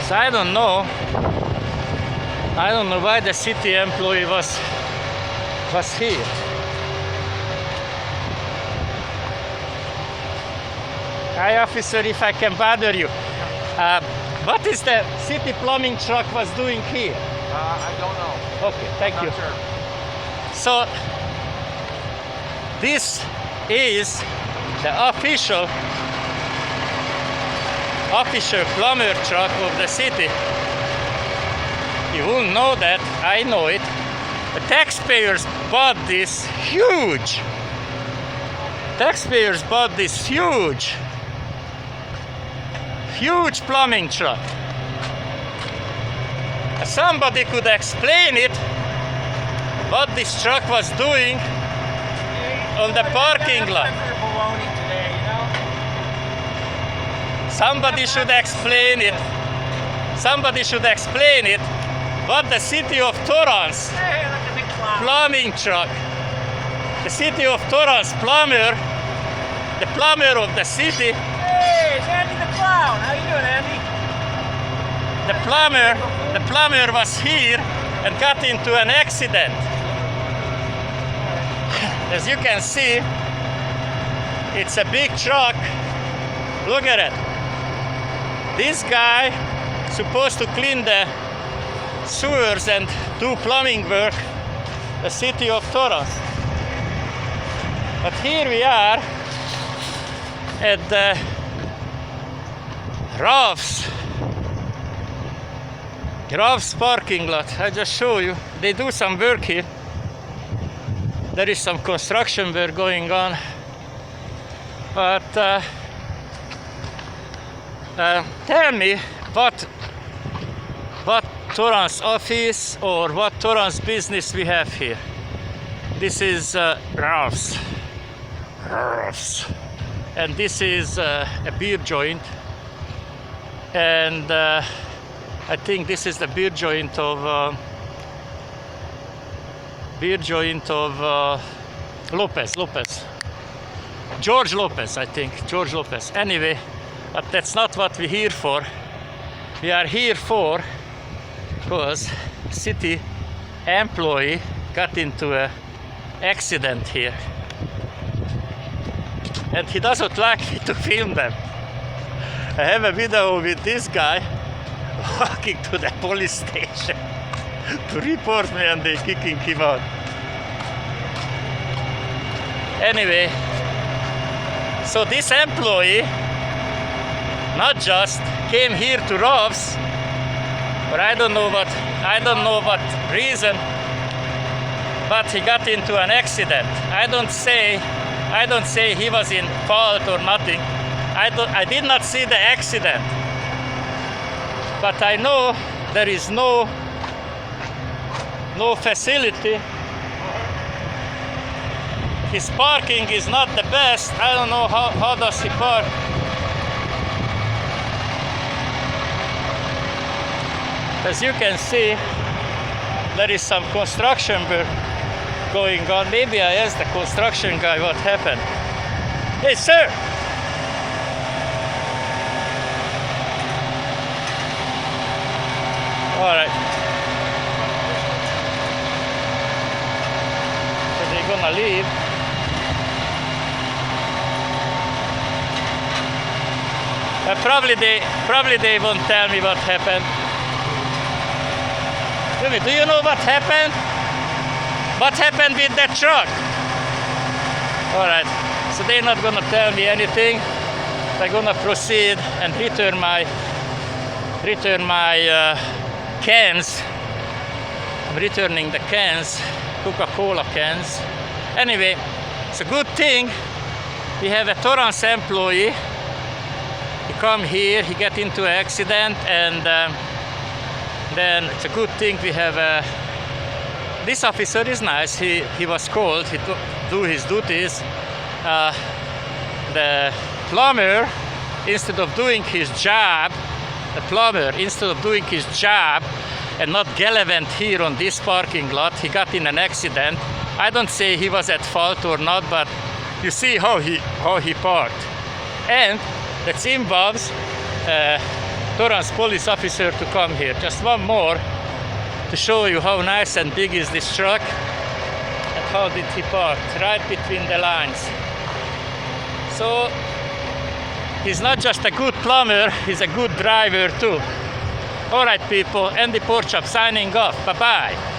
So I don't know why the city employee was here. Hi officer, if I can bother you. What is the city plumbing truck was doing here? I don't know. Okay, thank you. Not sure. So this is the official plumber truck of the city. You will know that, I know it. The taxpayers bought this huge. Taxpayers bought this huge plumbing truck. Somebody could explain it, what this truck was doing on the parking lot. Somebody should explain it. Somebody should explain it. What the city of Torrance plumbing truck, the city of Torrance plumber, the plumber of the city. Hey, it's Andy the Clown. How you doing, Andy? The plumber was here and got into an accident. As you can see, it's a big truck. Look at it. This guy supposed to clean the sewers and do plumbing work, the city of Torrance. But here we are at the Ralph's parking lot. I just show you. They do some work here. There is some construction work going on. But tell me what Torrance office or what Torrance business we have here. This is Ralph's. And this is a beer joint. And I think this is the beer joint of Lopez. George Lopez, I think. George Lopez. Anyway, but that's not what we're here for. We are here for because city employee got into an accident here. And he doesn't like me to film them. I have a video with this guy walking to the police station to report me and they kicking him out. Anyway, so this employee not just came here to Ralph's, but I don't know what reason, but he got into an accident. I don't say he was in fault or nothing. I did not see the accident, but I know there is no facility. His parking is not the best. I don't know how does he park. As you can see, there is some construction work going on. Maybe I asked the construction guy what happened. Hey, sir! All right. So they're gonna leave. Probably they won't tell me what happened. Do you know what happened? What happened with that truck? All right. So they're not gonna tell me anything. They're gonna proceed and return my cans. I'm returning the cans, Coca-Cola cans. Anyway, it's a good thing we have a Torrance employee. He come here, he get into an accident, and then it's a good thing we have this officer is nice. He was called, he do his duties. The plumber, instead of doing his job, and not gallivant here on this parking lot, he got in an accident. I don't say he was at fault or not, but you see how he parked. And that involves Torrance police officer to come here. Just one more to show you how nice and big is this truck and how did he park right between the lines. So he's not just a good plumber, he's a good driver too. Alright people, Andy Porchop signing off. Bye bye.